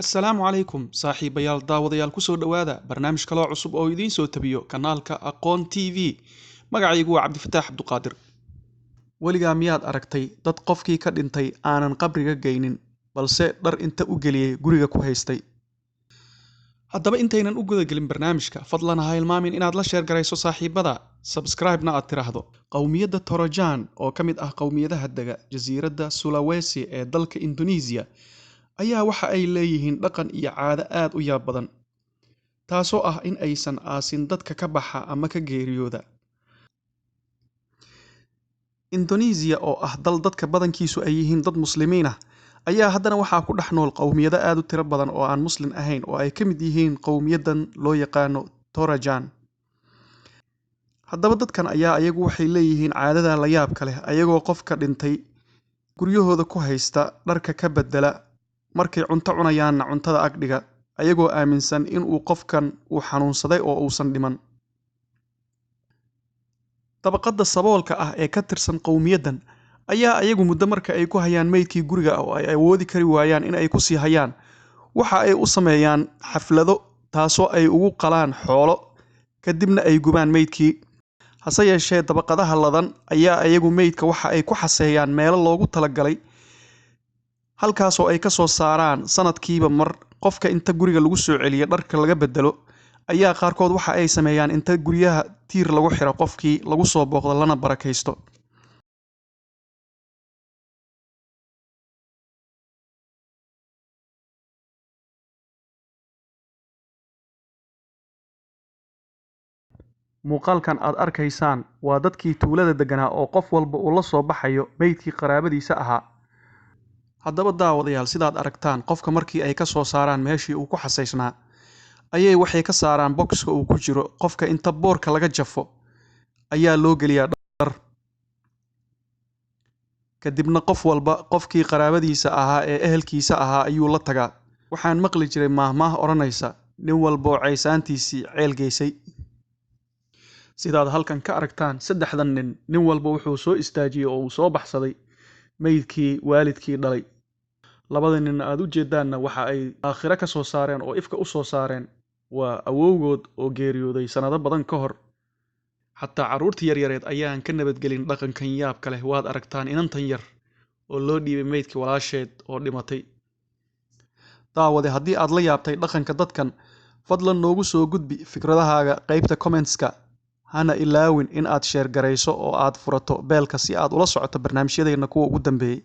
Assalaamu calaykum saaxiibayaal daawadayaal ku soo dhowaada barnaamij kaloo cusub oo idiin soo tabiyo kanaalka Aqoon TV. Magacaygu waa Cabdifataax Abduqaadir. Weligaa miyaad aragtay dad qofkii ka dhintay aanan qabriga geynin balse dhar inta u geliyay guriga ku haystay? Haddaba intaynan u gudagelin barnaamijka, fadlan ha hilmaamin inaad la sheer garayso saaxiibada, subscribe-na aad tiraahdo. Qowmiyadda Torojan oo ka mid ah qowmiyadaha dega jasiiradda Sulawesi ee dalka Indonesia ayaa waxa ay leeyihiin dhaqan iyo caado aad u yaab badan, taasoo ah in aysan aasin dadka ka baxa ama ka geeriyooda. Indonesia oo ah dal dadka badankiisu ay yihiin dad muslimiin ah ayaa haddana waxaa ku dhex nool qowmiyado aad u tiro badan oo aan muslim ahayn oo ay ka mid yihiin qowmiyadan loo yaqaano Torojan. Haddaba dadkan ayaa ayagu waxay leeyihiin caadada la yaabka leh ayagoo qofka dhintay guryahooda ku haysta dharka ka bedela markay cunto cunayaanna cuntada ag dhiga ayagoo aaminsan in uu qofkan uu xanuunsaday oo uusan dhiman. Dabaqada saboolka ah ee ka tirsan qowmiyadan ayaa ayagu muddo marka ay ku hayaan meydkii guriga oo ay awoodi kari waayaan in ay ku sii hayaan, waxa ay u sameeyaan xaflado taasoo ay ugu qalaan xoolo kadibna ay gubaan meydkii. Hase yeeshee dabaqadaha ladan ayaa ayagu meydka waxa ay ku xaseeyaan meelo loogu talagalay, halkaasoo ay ka soo saaraan sanadkiiba mar qofka inta guriga lagu soo celiyo dharka laga bedelo ayaa qaarkood waxa ay sameeyaan inta guryaha tiir lagu xiro qofkii lagu soo booqdo lana barakaysto. Muuqaalkan aad arkaysaan waa dadkii tuulada deganaa oo qof walba uu la soo baxayo meydkii qaraabadiisa ahaa. Haddaba daawadayaal, sidaad aragtaan qofka markii ay ka soo saaraan meeshii uu ku xasaysnaa ayay waxay ka saaraan boxka uu ku jiro, qofka inta boorka laga jafo ayaa loo geliyaa dhar. Kadibna qof walba qofkii qaraabadiisa ahaa ee ehelkiisa ahaa ayuu la tagaa. Waxaan maqli jiray maahmaah oranaysa nin walba oo caysaantiisii ceel geysay. Sidaad halkan ka aragtaan saddexdan nin walba wuxuu soo istaajiyay oo uu soo baxsaday meydkii waalidkii dhalay. Labada nin aad u jeedaanna waxa ay aakhira ka soo saareen oo ifka u soo saareen waa awowgood oo geeriyooday sanado badan ka hor. Xataa carruurtii yaryareed ayaan ka nabadgelin dhaqankan yaabka leh. Waad aragtaan inantan yar oo loo dhiibay meydkii walaasheed oo dhimatay. Daawade, haddii aad la yaabtay dhaqanka dadkan, fadlan noogu soo gudbi fikradahaaga qaybta comments-ka. Hana ilaawin in aad sheer garayso oo aad furato beelka si aad ula socoto barnaamijyadeena kuwa ugu dambeeyay.